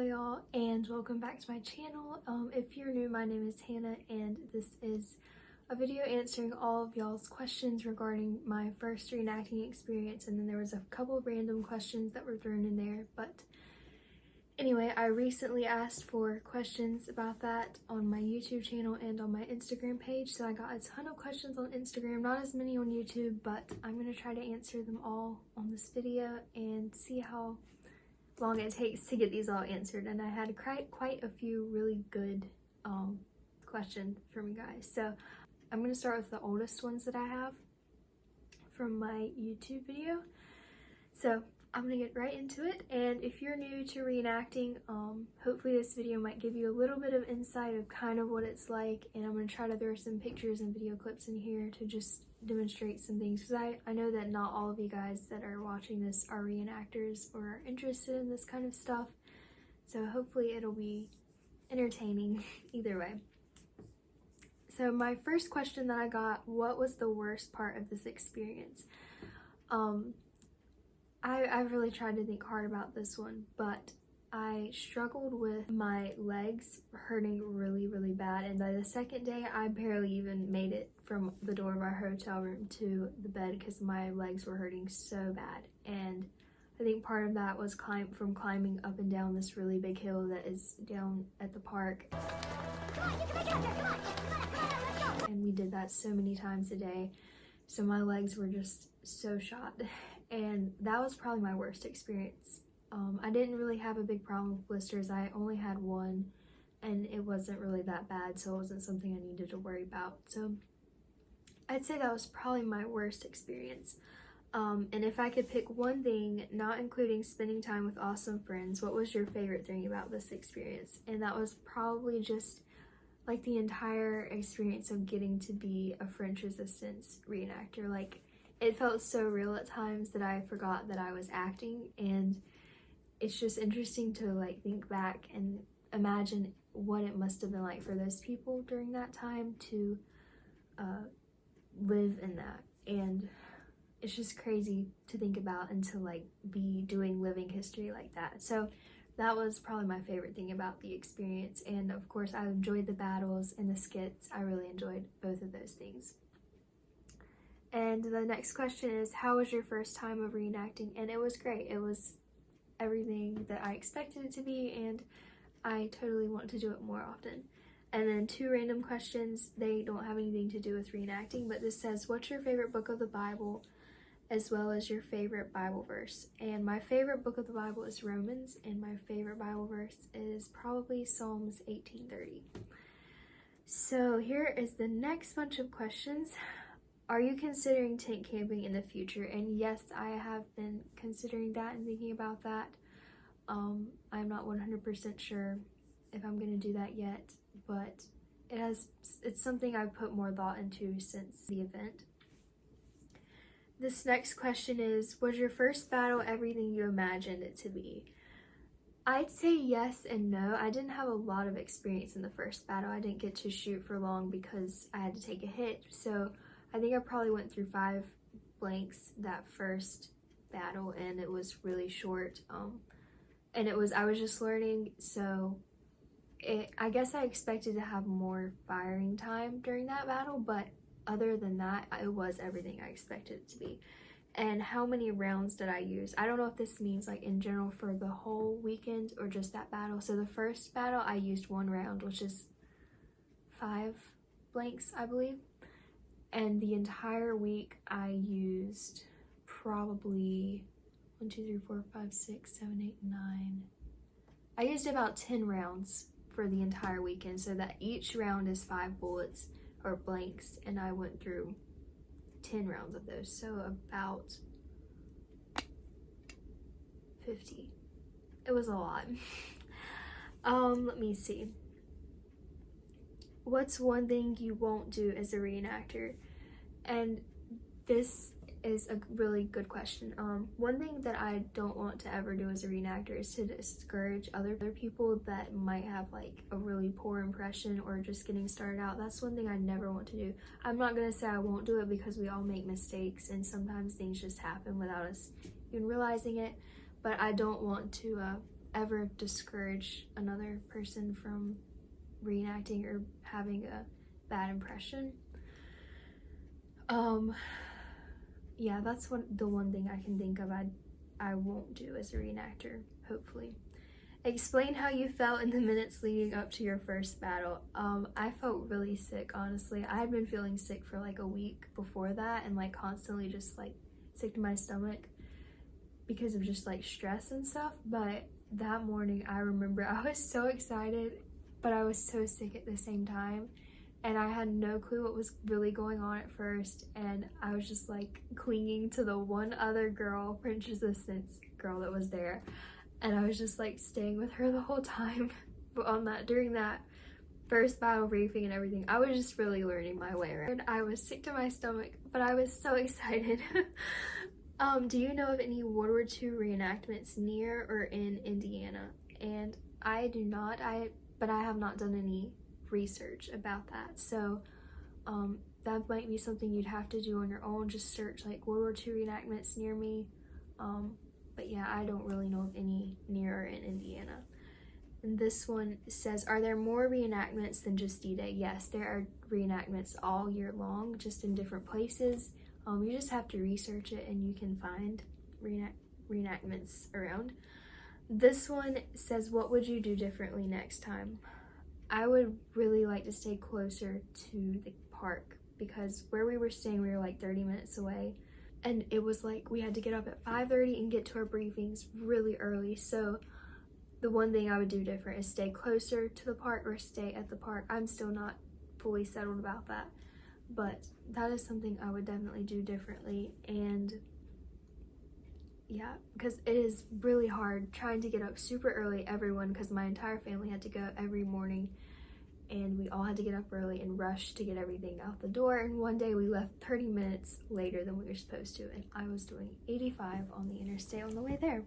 y'all, and welcome back to my channel. If you're new, my name is Hannah and this is a video answering all of y'all's questions regarding my first reenacting experience, and then there was a couple of random questions that were thrown in there. But anyway, I recently asked for questions about that on my YouTube channel and on my Instagram page, so I got a ton of questions on Instagram, not as many on YouTube, but I'm going to try to answer them all on this video and see how long it takes to get these all answered. And I had quite a few really good questions from you guys, so I'm going to start with the oldest ones that I have from my YouTube video. So I'm gonna get right into it, and if you're new to reenacting, hopefully this video might give you a little bit of insight of kind of what it's like, and I'm gonna try to throw some pictures and video clips in here to just demonstrate some things, because I know that not all of you guys that are watching this are reenactors or are interested in this kind of stuff, so hopefully it'll be entertaining either way. So my first question that I got: what was the worst part of this experience? I've really tried to think hard about this one, but I struggled with my legs hurting really bad, and by the second day I barely even made it from the door of our hotel room to the bed because my legs were hurting so bad. And I think part of that was from climbing up and down this really big hill that is down at the park. Come on, you can make it up there. Come on, let's go. And we did that so many times a day, so my legs were just so shot. And that was probably my worst experience. I didn't really have a big problem with blisters. I only had one, and it wasn't really that bad, so it wasn't something I needed to worry about. So I'd say that was probably my worst experience. And if I could pick one thing, not including spending time with awesome friends, what was your favorite thing about this experience? And that was probably just like the entire experience of getting to be a French Resistance reenactor. Like, it felt so real at times that I forgot that I was acting, and it's just interesting to like think back and imagine what it must have been like for those people during that time to live in that. And it's just crazy to think about and to like be doing living history like that. So that was probably my favorite thing about the experience. And of course I enjoyed the battles and the skits. I really enjoyed both of those things. And the next question is, how was your first time of reenacting? And it was great. It was everything that I expected it to be, and I totally want to do it more often. And then two random questions. They don't have anything to do with reenacting, but this says, what's your favorite book of the Bible, as well as your favorite Bible verse? And my favorite book of the Bible is Romans, and my favorite Bible verse is probably Psalms 18:30. So here is the next bunch of questions. Are you considering tent camping in the future? And yes, I have been considering that and thinking about that. I'm not 100% sure if I'm going to do that yet, but it's something I've put more thought into since the event. This next question is, was your first battle everything you imagined it to be? I'd say yes and no. I didn't have a lot of experience in the first battle. I didn't get to shoot for long because I had to take a hit, so I think I probably went through 5 blanks that first battle, and it was really short. And I was just learning, so I guess I expected to have more firing time during that battle, but other than that, it was everything I expected it to be. And how many rounds did I use? I don't know if this means like in general for the whole weekend or just that battle. So the first battle I used 1 round, which is 5 blanks, I believe. And the entire week I used probably 1, 2, 3, 4, 5, 6, 7, 8, 9. I used about 10 rounds for the entire weekend, so that each round is 5 bullets or blanks, and I went through 10 rounds of those, so about 50. It was a lot. Let me see. What's one thing you won't do as a reenactor? And this is a really good question. One thing that I don't want to ever do as a reenactor is to discourage other people that might have like a really poor impression or just getting started out. That's one thing I never want to do. I'm not gonna say I won't do it, because we all make mistakes and sometimes things just happen without us even realizing it, but I don't want to ever discourage another person from reenacting or having a bad impression. Yeah, that's the one thing I can think of I won't do as a reenactor, hopefully. Explain how you felt in the minutes leading up to your first battle. I felt really sick, honestly. I had been feeling sick for like a week before that, and like constantly just like sick to my stomach because of just like stress and stuff. But that morning I remember I was so excited, but I was so sick at the same time, and I had no clue what was really going on at first, and I was just like clinging to the one other girl, French resistance girl that was there, and I was just like staying with her the whole time. But during that first battle briefing and everything, I was just really learning my way around. I was sick to my stomach, but I was so excited. Do you know of any World War II reenactments near or in Indiana? And I do not, but I have not done any research about that. So that might be something you'd have to do on your own. Just search like World War II reenactments near me. But yeah, I don't really know of any near or in Indiana. And this one says, are there more reenactments than just D-Day? Yes, there are reenactments all year long, just in different places. You just have to research it and you can find reenactments around. This one says, what would you do differently next time? I would really like to stay closer to the park, because where we were staying, we were like 30 minutes away. And it was like we had to get up at 5:30 and get to our briefings really early. So the one thing I would do different is stay closer to the park or stay at the park. I'm still not fully settled about that, but that is something I would definitely do differently. And yeah, because it is really hard trying to get up super early, everyone, because my entire family had to go every morning, and we all had to get up early and rush to get everything out the door. And one day we left 30 minutes later than we were supposed to, and I was doing 85 on the interstate on the way there.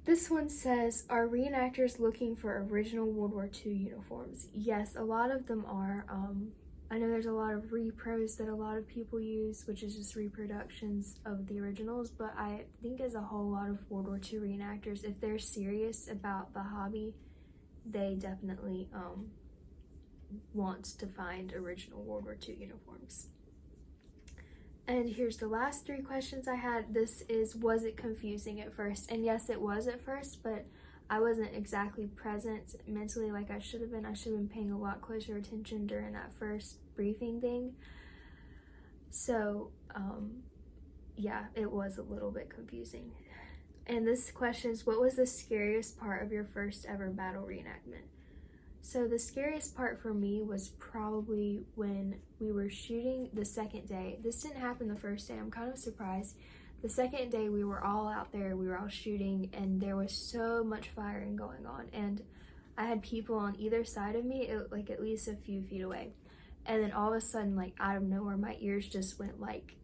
This one says, are reenactors looking for original World War II uniforms? Yes, a lot of them are. I know there's a lot of repros that a lot of people use, which is just reproductions of the originals, but I think as a whole lot of World War II reenactors, if they're serious about the hobby, they definitely want to find original World War II uniforms. And here's the last 3 questions I had. This is, was it confusing at first? And yes, it was at first, but I wasn't exactly present mentally like I should have been. I should have been paying a lot closer attention during that first briefing thing. So yeah, it was a little bit confusing. And this question is, what was the scariest part of your first ever battle reenactment? So the scariest part for me was probably when we were shooting the second day. This didn't happen the first day. I'm kind of surprised. The second day we were all out there, we were all shooting, and there was so much firing going on. And I had people on either side of me, like at least a few feet away. And then all of a sudden, like out of nowhere, my ears just went like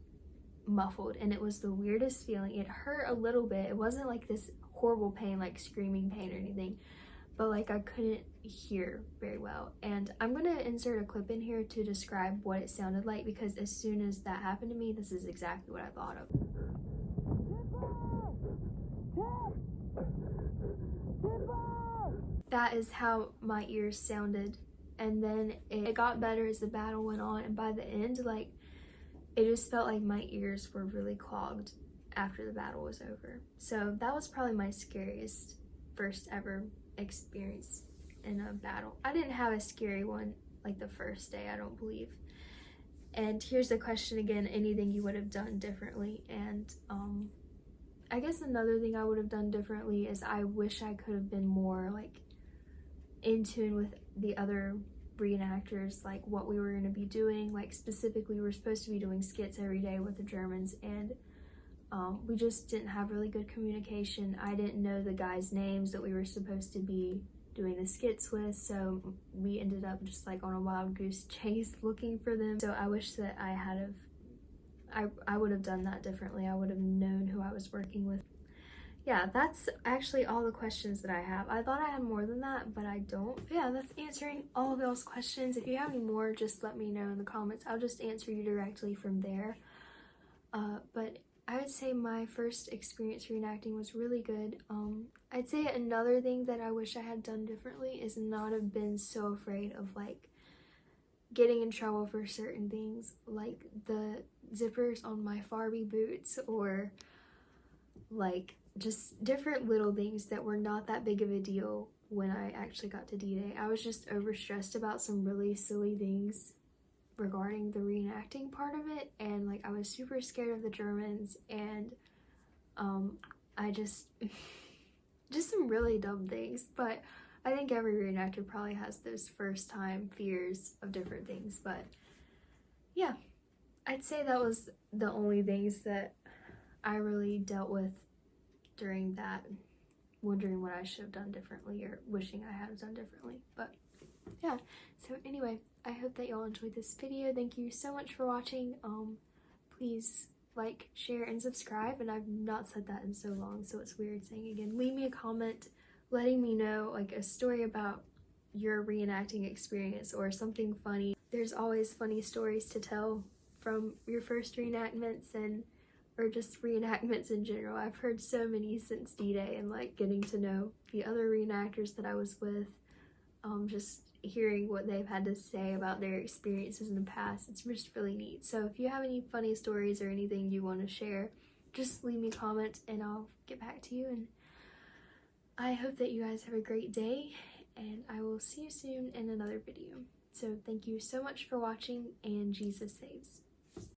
muffled, and it was the weirdest feeling. It hurt a little bit. It wasn't like this horrible pain, like screaming pain or anything, but like I couldn't hear very well. And I'm gonna insert a clip in here to describe what it sounded like, because as soon as that happened to me, this is exactly what I thought of. That is how my ears sounded. And then it got better as the battle went on, and by the end, like, it just felt like my ears were really clogged after the battle was over. So that was probably my scariest first ever experience in a battle. I didn't have a scary one like the first day, I don't believe. And here's the question again, anything you would have done differently? And I guess another thing I would have done differently is I wish I could have been more like in tune with the other reenactors, like what we were going to be doing. Like specifically, we were supposed to be doing skits every day with the Germans, and we just didn't have really good communication. I didn't know the guys' names that we were supposed to be doing the skits with, so we ended up just like on a wild goose chase looking for them. So I wish that I would have done that differently. I would have known who I was working with. Yeah, that's actually all the questions that I have. I thought I had more than that, but I don't. Yeah, that's answering all of y'all's questions. If you have any more, just let me know in the comments. I'll just answer you directly from there. But I would say my first experience reenacting was really good. I'd say another thing that I wish I had done differently is not have been so afraid of like getting in trouble for certain things, like the zippers on my Barbie boots, or like just different little things that were not that big of a deal when I actually got to D-Day. I was just overstressed about some really silly things regarding the reenacting part of it, and like I was super scared of the Germans, and I just just some really dumb things. But I think every reenactor probably has those first time fears of different things. But yeah, I'd say that was the only things that I really dealt with during that, wondering what I should have done differently or wishing I had done differently. But yeah, so anyway, I hope that y'all enjoyed this video. Thank you so much for watching. Please like, share, and subscribe, and I've not said that in so long, so it's weird saying again. Leave me a comment letting me know like a story about your reenacting experience or something funny. There's always funny stories to tell from your first reenactments, and or just reenactments in general. I've heard so many since D-Day, and like getting to know the other reenactors that I was with, just hearing what they've had to say about their experiences in the past. It's just really neat. So if you have any funny stories or anything you want to share, just leave me a comment and I'll get back to you. And I hope that you guys have a great day, and I will see you soon in another video. So thank you so much for watching, and Jesus saves.